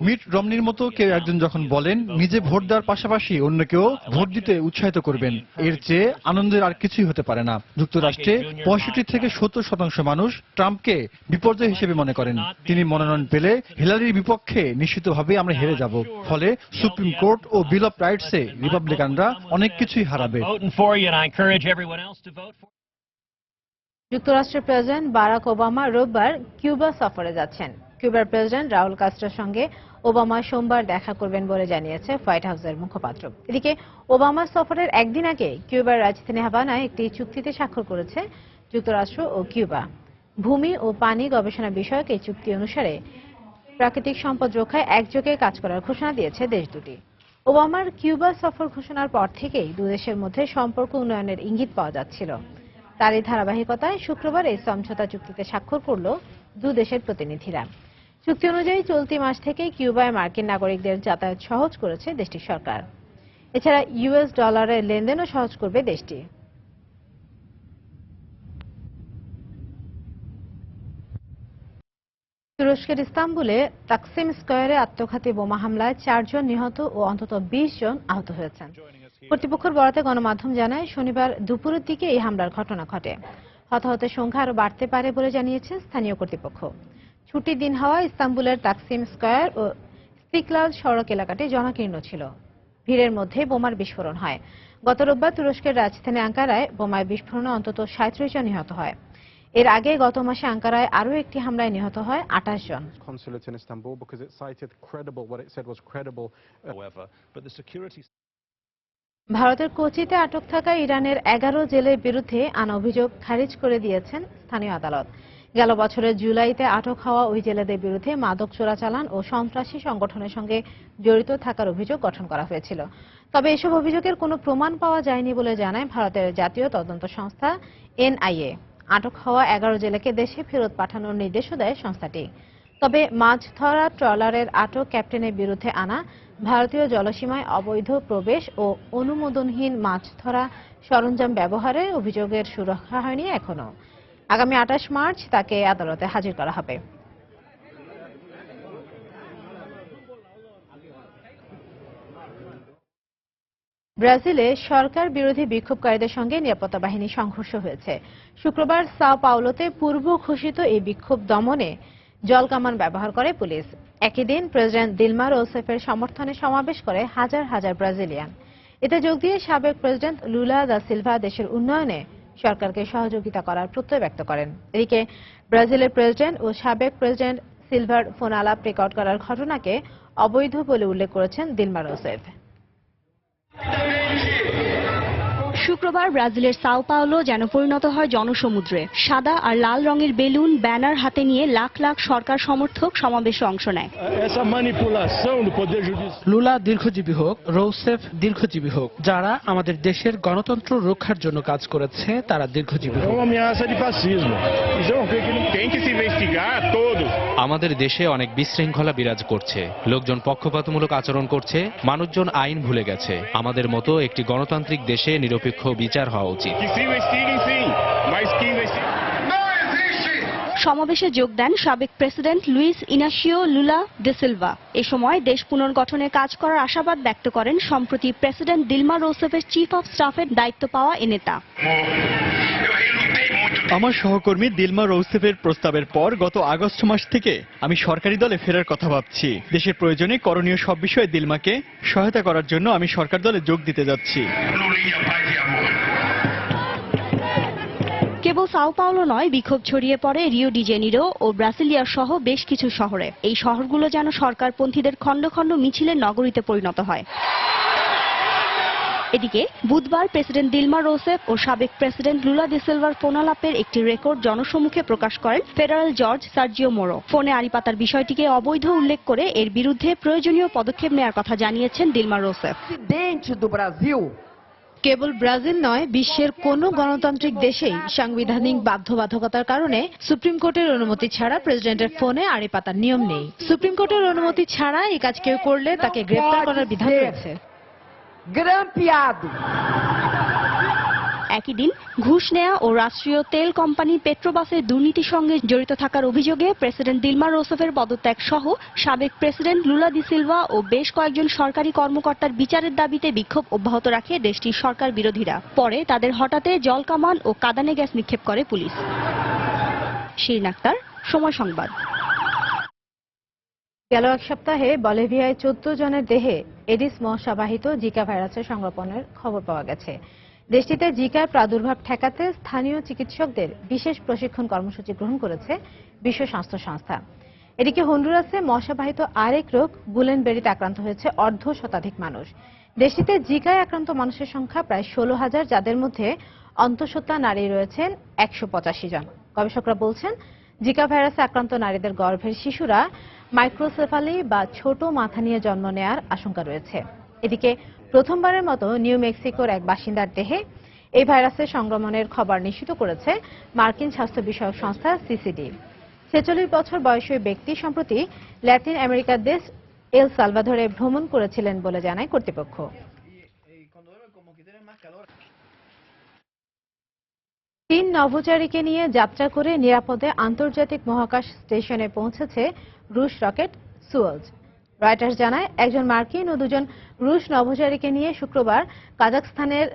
Mitt রমনির মতো কেউ একজন যখন বলেন নিজে ভোট দেওয়ার পাশাপাশি অন্যকেও ভোট দিতে উৎসাহিত করবেন, এর চেয়ে আনন্দের আর কিছুই হতে পারে না। যুক্তরাষ্ট্রে 65 থেকে 70% মানুষ ট্রাম্পকে বিপর্যয় হিসেবে মনে করেন। তিনি মনোনয়ন পেলে হিলারির বিপক্ষে নিশ্চিতভাবে আমরা হেরে যাব। ফলে সুপ্রিম কোর্ট ও বিল অফ রাইটসে রিপাবলিকানরা অনেক কিছুই হারাবে। যুক্তরাষ্ট্রের প্রেসিডেন্ট বারাক ওবামা রোববার কিউবা সফরে যাচ্ছেন। কিউবার প্রেসিডেন্ট রাউল কাস্ট্রোর সঙ্গে ওবামা সোমবার দেখা করবেন বলে জানিয়েছে হোয়াইট হাউসের মুখপাত্র। এদিকে ওবামা সফরের একদিন আগে কিউবার রাজধানী হাভানায় একটি চুক্তিতে স্বাক্ষর করেছে যুক্তরাষ্ট্র ও কিউবা। ভূমি ও পানি গবেষণা বিষয়ক এই চুক্তি অনুসারে প্রাকৃতিক সম্পদ রক্ষায় একযোগে কাজ করার ঘোষণা দিয়েছে দেশ দুটি। ওবামার কিউবা সফর ঘোষণার পর থেকেই দুদেশের মধ্যে সম্পর্ক উন্নয়নের ইঙ্গিত পাওয়া যাচ্ছিল। তারই ধারাবাহিকতায় শুক্রবার এই সমঝোতা চুক্তিতে স্বাক্ষর করল দুদেশের প্রতিনিধিরা। চুক্তি অনুযায়ী চলতি মাস থেকেই কিউবায় মার্কিন নাগরিকদের যাতায়াত সহজ করেছে দেশটির সরকার। এছাড়া ইউএস ডলারের লেনদেনও সহজ করবে দেশটি। তুরস্কের ইস্তাম্বুলে তাকসিম স্কয়ারে আত্মঘাতী বোমা হামলায় 4 জন নিহত ও অন্তত 20 জন আহত হয়েছেন। কর্তৃপক্ষের বরাতে গণমাধ্যম জানায়, শনিবার দুপুরের দিকে এই হামলার ঘটনা ঘটে। হতাহতের সংখ্যা আরও বাড়তে পারে বলে জানিয়েছে স্থানীয় কর্তৃপক্ষ। ছুটির দিন হওয়ায় ইস্তাম্বুলের তাকসিম স্কয়ার ও ইস্তিক্লাল সড়ক এলাকাটি জনাকীর্ণ ছিল। ভিড়ের মধ্যে বোমার বিস্ফোরণ হয়। গত রোববার তুরস্কের রাজধানী আঙ্কারায় বোমার বিস্ফোরণে অন্তত 37 জন নিহত হয়। এর আগে গত মাসে আঙ্কারায় আরও একটি হামলায় নিহত হয় 28 জন। ভারতের কোচিতে আটক থাকা ইরানের 11 জেলের বিরুদ্ধে আনা অভিযোগ খারিজ করে দিয়েছেন স্থানীয় আদালত। গেল বছরের জুলাইতে আটক হওয়া ওই জেলেদের বিরুদ্ধে মাদক চোরাচালান ও সন্ত্রাসী সংগঠনের সঙ্গে জড়িত থাকার অভিযোগ গঠন করা হয়েছিল। তবে এসব অভিযোগের কোনো প্রমাণ পাওয়া যায়নি বলে জানায় ভারতের জাতীয় তদন্ত সংস্থা এনআইএ। আটক হওয়া 11 জেলেকে দেশে ফেরত পাঠানোর নির্দেশও দেয় সংস্থাটি। তবে মাছ ধরা ট্রলারের আটক ক্যাপ্টেনের বিরুদ্ধে আনা ভারতীয় জলসীমায় অবৈধ প্রবেশ ও অনুমোদনহীন মাছ ধরা সরঞ্জাম ব্যবহারের অভিযোগের সুরক্ষা হয়নি এখনো। আগামী 28 মার্চ তাকে আদালতে হাজির করা হবে। ব্রাজিলে সরকার বিরোধী বিক্ষোভকারীদের সঙ্গে নিরাপত্তা বাহিনীর সংঘর্ষ হয়েছে। শুক্রবার সাও পাওলোতে পূর্ব ঘোষিত এই বিক্ষোভ দমনে জলকামান ব্যবহার করে পুলিশ। একই দিন প্রেসিডেন্ট দিলমা রোসেফের সমর্থনে সমাবেশ করে হাজার হাজার ব্রাজিলিয়ান। এতে যোগ দিয়ে সাবেক প্রেসিডেন্ট লুলা দা সিলভা দেশের উন্নয়নে সরকারকে সহযোগিতা করার প্রত্যয় ব্যক্ত করেন। এদিকে ব্রাজিলের প্রেসিডেন্ট ও সাবেক প্রেসিডেন্ট সিলভার ফোন আলাপ রেকর্ড করার ঘটনাকে অবৈধ বলে উল্লেখ করেছেন দিলমা রোসেফ। শুক্রবার ব্রাজিলের সাও পাওলো যেন পরিণত হয় জনসমুদ্রে। সাদা আর লাল রঙের বেলুন, ব্যানার হাতে নিয়ে লাখ লাখ সরকার সমর্থক সমাবেশে অংশ নেয়। লুলা দীর্ঘজীবী হোক, রৌসেফ দীর্ঘজীবী হোক। যারা আমাদের দেশের গণতন্ত্র রক্ষার জন্য কাজ করেছে তারা দীর্ঘজীবী হোক। আমাদের দেশে অনেক বিশৃঙ্খলা বিরাজ করছে, লোকজন পক্ষপাতমূলক আচরণ করছে, মানুষজন আইন ভুলে গেছে। আমাদের মতো একটি গণতান্ত্রিক দেশে নিরপেক্ষ বিচার হওয়া উচিত। সমাবেশে যোগ দেন সাবেক প্রেসিডেন্ট লুইস ইনাসিও লুলা দে সিলভা। এ সময় দেশ পুনর্গঠনে কাজ করার আশাবাদ ব্যক্ত করেন সম্প্রতি প্রেসিডেন্ট দিলমা রোসেফের চিফ অব স্টাফের দায়িত্ব পাওয়া এ নেতা। আমার সহকর্মী দিলমা রৌসেফের প্রস্তাবের পর গত আগস্ট মাস থেকে আমি সরকারি দলে ফেরার কথা ভাবছি। দেশের প্রয়োজনে করণীয় সব বিষয়ে দিলমাকে সহায়তা করার জন্য আমি সরকার দলে যোগ দিতে যাচ্ছি। কেবল সাও পাওলো নয়, বিক্ষোভ ছড়িয়ে পড়ে রিও ডি জেনিরো ও ব্রাসিলিয়া সহ বেশ কিছু শহরে। এই শহরগুলো যেন সরকারপন্থীদের খণ্ড খণ্ড মিছিলের নগরীতে পরিণত হয়। এদিকে বুধবার প্রেসিডেন্ট দিলমা রোসেফ ও সাবেক প্রেসিডেন্ট লুলা দে সিলভার ফোনালাপের একটি রেকর্ড জনসম্মুখে প্রকাশ করেন ফেডারেল জজ সার্জিও মোরো। ফোনে আড়ি পাতার বিষয়টিকে অবৈধ উল্লেখ করে এর বিরুদ্ধে প্রয়োজনীয় পদক্ষেপ নেওয়ার কথা জানিয়েছেন দিলমা রোসেফ। কেবল ব্রাজিল নয়, বিশ্বের কোনো গণতান্ত্রিক দেশেই সাংবিধানিক বাধ্যবাধকতার কারণে সুপ্রিম কোর্টের অনুমতি ছাড়া প্রেসিডেন্টের ফোনে আড়ি পাতার নিয়ম নেই। সুপ্রিম কোর্টের অনুমতি ছাড়া এই কাজ কেউ করলে তাকে গ্রেফতার করার বিধান রয়েছে। একই দিন ঘুষ নেয়া ও রাষ্ট্রীয় তেল কোম্পানি পেট্রোবাসের দুর্নীতির সঙ্গে জড়িত থাকার অভিযোগে প্রেসিডেন্ট দিলমা রোসেফের পদত্যাগ সহ সাবেক প্রেসিডেন্ট লুলা দি সিলভা ও বেশ কয়েকজন সরকারি কর্মকর্তার বিচারের দাবিতে বিক্ষোভ অব্যাহত রাখে দেশটির সরকার বিরোধীরা। পরে তাদের হঠাতে জলকামান ও কাঁদানে গ্যাস নিক্ষেপ করে পুলিশ। শিরিন আক্তার, সময় সংবাদ। গেল এক সপ্তাহে বলিভিয়ায় 14 জনের দেহে এডিস মশাবাহিত জিকা ভাইরাসের সংক্রমণের খবর পাওয়া গেছে। দেশটিতে জিকার প্রাদুর্ভাব ঠেকাতে স্থানীয় চিকিৎসকদের বিশেষ প্রশিক্ষণ কর্মসূচি গ্রহণ করেছে বিশ্ব স্বাস্থ্য সংস্থা। এদিকে হন্ডুরাসে মশাবাহিত আরেক রোগ বুলেনবেরিতে আক্রান্ত হয়েছে 1.5 শতাধিক মানুষ। দেশটিতে জিকায় আক্রান্ত মানুষের সংখ্যা প্রায় 16,000, যাদের মধ্যে অন্তঃসত্ত্বা নারী রয়েছেন 185 জন। গবেষকরা বলছেন, জিকা ভাইরাসে আক্রান্ত নারীদের গর্ভের শিশুরা মাইক্রোসেফালি বা ছোট মাথা নিয়ে জন্ম নেয়ার আশঙ্কা রয়েছে। এদিকে প্রথমবারের মতো নিউ মেক্সিকোর এক বাসিন্দার দেহে এই ভাইরাসের সংক্রমণের খবর নিশ্চিত করেছে মার্কিন স্বাস্থ্য বিষয়ক সংস্থা সিসিডি। 46 বছর বয়সী ব্যক্তি সম্প্রতি ল্যাটিন আমেরিকার দেশ এল সালভাদরে ভ্রমণ করেছিলেন বলে জানায় কর্তৃপক্ষ। 3 নভোচারীকে নিয়ে যাত্রা করে নিরাপদে আন্তর্জাতিক মহাকাশ স্টেশনে পৌঁছেছে রুশ রকেট সুয়োজ। রয়টার্স জানায়, একজন মার্কিন ও 2 জন রুশ নভোচারীকে নিয়ে শুক্রবার কাজাখস্তানের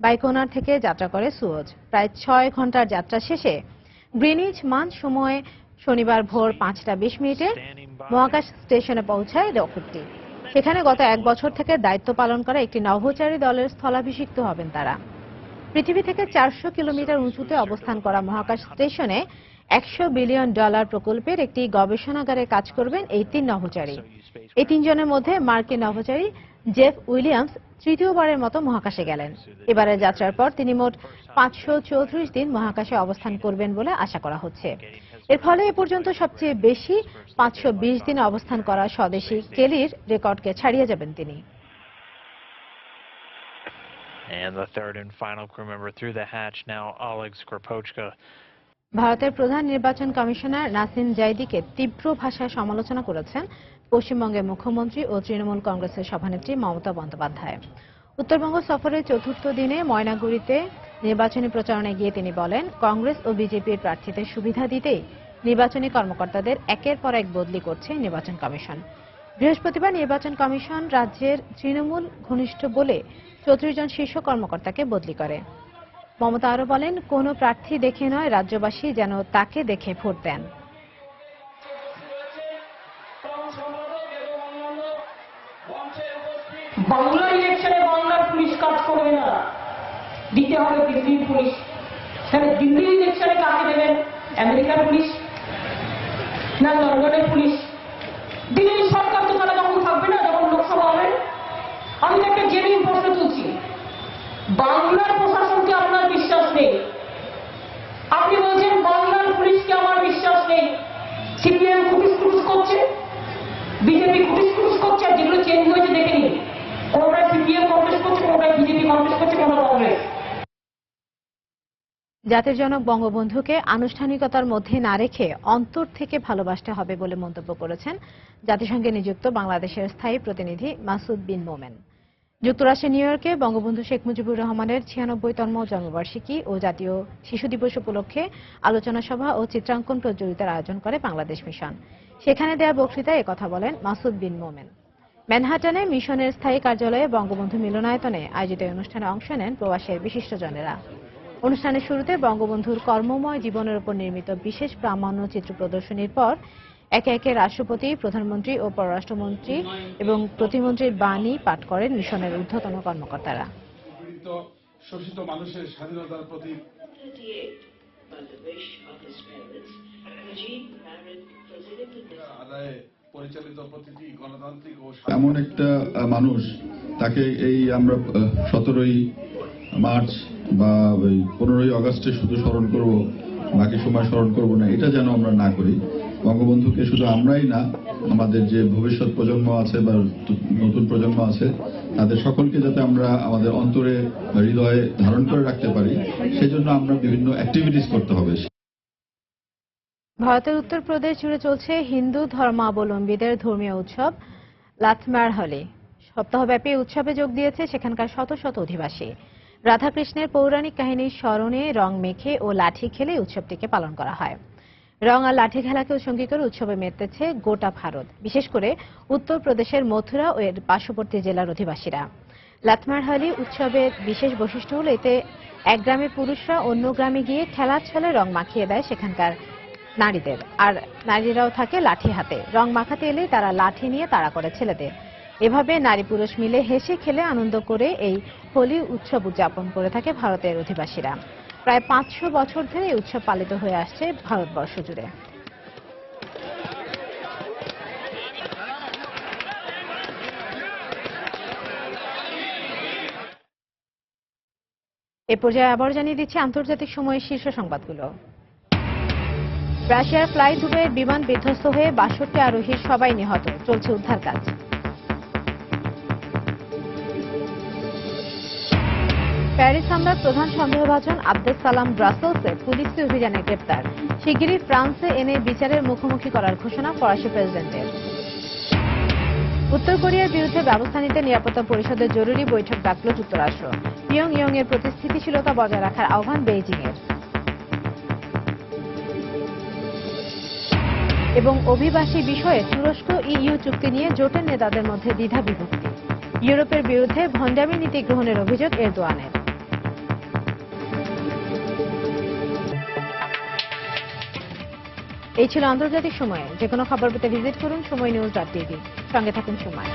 বাইকোনার থেকে যাত্রা করে সুয়োজ। প্রায় 6 ঘন্টার যাত্রা শেষে গ্রিনিচ মান সময়ে শনিবার ভোর 5:20 মহাকাশ স্টেশনে পৌঁছায় রকেটটি। সেখানে গত 1 বছর থেকে দায়িত্ব পালন করা একটি নভোচারী দলের স্থলাভিষিক্ত হবেন তারা। পৃথিবী থেকে 400 কিলোমিটার উঁচুতে অবস্থান করা মহাকাশ স্টেশনে $100 বিলিয়ন প্রকল্পের একটি গবেষণাগারে কাজ করবেন এই 3 নভোচারী। এই 3 জনের মধ্যে মার্কিন নভোচারী জেফ উইলিয়ামস তৃতীয়বারের মতো মহাকাশে গেলেন। এবারের যাত্রার পর তিনি মোট 534 দিন মহাকাশে অবস্থান করবেন বলে আশা করা হচ্ছে। এর ফলে এ পর্যন্ত সবচেয়ে বেশি 520 দিন অবস্থান করা স্বদেশী কেলির রেকর্ডকে ছাড়িয়ে যাবেন তিনি। And the third and final crew member through the hatch now, Oleg Skropochka. ভারতের প্রধান নির্বাচন কমিশনার নাসিম জাইদিকে তীব্র ভাষায় সমালোচনা করেছেন পশ্চিমবঙ্গের মুখ্যমন্ত্রী ও তৃণমূল কংগ্রেসের সভানেত্রী মমতা বন্দ্যোপাধ্যায়। উত্তরবঙ্গ সফরের 4র্থ দিনে ময়নাগুড়িতে নির্বাচনী প্রচারণায় গিয়ে তিনি বলেন, কংগ্রেস ও বিজেপির প্রার্থীদের সুবিধা দিতেই নির্বাচনী কর্মকর্তাদের একের পর এক বদলি করছে নির্বাচন কমিশন। বৃহস্পতিবার নির্বাচন কমিশন রাজ্যের তৃণমূল ঘনিষ্ঠ বলে 34 জন শীর্ষ কর্মকর্তাকে বদলি করে। মমতা আরো বলেন, কোনো প্রার্থী দেখে নয়, রাজ্যবাসী যেন তাকে দেখে ভোট দেন। বাংলার ইলেকশনে বাংলার পুলিশ কাজ করবে না, দিতে হবে দিল্লির পুলিশ। তাহলে দিল্লির ইলেকশনে কাকে দেবেন? আমেরিকার পুলিশ না লন্ডনের পুলিশ? দিল্লির সরকার তো তারা যখন থাকবে না, যখন লোকসভা হবে। আমি একটা জেনুইন প্রশ্ন তুলছি, বাংলার প্রশাসনকে আপনার বিশ্বাস নেই, আপনি বলছেন বাংলার পুলিশকে আমার বিশ্বাস নেই। সিপিএম কুটিস কুটুস করছে, বিজেপি কুটিস কুটুস করছে, আর যেগুলো চেঞ্জ হয়েছে দেখে নিন, কোনটায় সিপিএম কংগ্রেস করছে, কোনটায় বিজেপি কংগ্রেস করছে, কোনটা কংগ্রেস। জাতির জনক বঙ্গবন্ধুকে আনুষ্ঠানিকতার মধ্যে না রেখে অন্তর থেকে ভালোবাসতে হবে বলে মন্তব্য করেছেন জাতিসংঘে নিযুক্ত বাংলাদেশের স্থায়ী প্রতিনিধি মাসুদ বিন মোমেন। যুক্তরাষ্ট্রের নিউ ইয়র্কে বঙ্গবন্ধু শেখ মুজিবুর রহমানের 96তম জন্মবার্ষিকী ও জাতীয় শিশু দিবস উপলক্ষে আলোচনা সভা ও চিত্রাঙ্কন প্রতিযোগিতার আয়োজন করে বাংলাদেশ মিশন। সেখানে দেয়া বক্তৃতায় একথা বলেন মাসুদ বিন মোমেন। ম্যানহাটনে মিশনের স্থায়ী কার্যালয়ে বঙ্গবন্ধু মিলনায়তনে আয়োজিত অনুষ্ঠানে অংশ নেন প্রবাসের বিশিষ্টজনেরা। অনুষ্ঠানের শুরুতে বঙ্গবন্ধুর কর্মময় জীবনের উপর নির্মিত বিশেষ প্রামাণ্য চিত্র প্রদর্শনীর পর একে একে রাষ্ট্রপতি, প্রধানমন্ত্রী ও পররাষ্ট্রমন্ত্রী এবং প্রতিমন্ত্রীর বাণী পাঠ করেন মিশনের ঊর্ধ্বতন কর্মকর্তারা। শোষিত মানুষের স্বাধীনতার প্রতি পরিচালিত প্রতিটি গণতান্ত্রিক ও এমন একটা মানুষ, তাকে এই আমরা 17ই মার্চ বা 15ই আগস্টে শুধু স্মরণ করব, বাকি সময় স্মরণ করব না, এটা যেন আমরা না করি। বঙ্গবন্ধুকে শুধু আমরাই না, আমাদের যে ভবিষ্যৎ প্রজন্ম আছে বা নতুন প্রজন্ম আছে, তাদের সকলকে যাতে আমরা আমাদের অন্তরে হৃদয়ে ধারণ করে রাখতে পারি, সেজন্য আমরা বিভিন্ন অ্যাক্টিভিটিস করতে হবে। ভারতের উত্তরপ্রদেশ জুড়ে চলছে হিন্দু ধর্মাবলম্বীদের ধর্মীয় উৎসব লাথমার হোলি। সপ্তাহব্যাপী উৎসবে যোগ দিয়েছে সেখানকার শত শত অধিবাসী। রাধাকৃষ্ণের পৌরাণিক কাহিনীর স্মরণে রং মেখে ও লাঠি খেলে উৎসবটিকে পালন করা হয়। রং আর লাঠি খেলাকে সঙ্গী করে উৎসবে মেতেছে গোটা ভারত, বিশেষ করে উত্তরপ্রদেশের মথুরা ও এর পার্শ্ববর্তী জেলার অধিবাসীরা। লাথমার হোলি উৎসবের বিশেষ বৈশিষ্ট্য হল এতে এক গ্রামের পুরুষরা অন্য গ্রামে গিয়ে খেলার ছলে রং মাখিয়ে দেয় সেখানকার নারীদের, আর নারীরাও থাকে লাঠি হাতে। রং মাখাতে এলে তারা লাঠি নিয়ে তাড়া করে ছেলেদের। এভাবে নারী পুরুষ মিলে হেসে খেলে আনন্দ করে এই হোলি উৎসব উদযাপন করে থাকে ভারতের অধিবাসীরা। প্রায় 500 বছর ধরে এই উৎসব পালিত হয়ে আসছে ভারতবর্ষ জুড়ে। এ পর্যায়ে আবার জানিয়ে দিচ্ছি আন্তর্জাতিক সময়ের শীর্ষ সংবাদগুলো। রাশিয়ার ফ্লাই দুবাইয়ের বিমান বিধ্বস্ত হয়ে 62 আরোহীর সবাই নিহত, চলছে উদ্ধার কাজ। প্যারিস হামলার প্রধান সন্দেহভাজন আব্দুস সালাম ব্রাসেলসে পুলিশি অভিযানে গ্রেপ্তার। শিগগিরই ফ্রান্সে এনে বিচারের মুখোমুখি করার ঘোষণা ফরাসি প্রেসিডেন্টের। উত্তর কোরিয়ার বিরুদ্ধে ব্যবস্থা নিতে নিরাপত্তা পরিষদের জরুরি বৈঠক ডাকল যুক্তরাষ্ট্র। পিয়ংইয়ং এর প্রতি স্থিতিশীলতা বজায় রাখার আহ্বান বেইজিং এর। এবং অভিবাসী বিষয়ে তুরস্ক ইইউ চুক্তি নিয়ে জোটের নেতাদের মধ্যে দ্বিধা বিভক্তি। ইউরোপের বিরুদ্ধে ভণ্ডামি নীতি গ্রহণের অভিযোগ এরদোয়ানের। এই ছিল আন্তর্জাতিক সময়ে। যে কোনো খবর পেতে ভিজিট করুন সময়নিউজ.tv। সঙ্গে থাকুন সময়।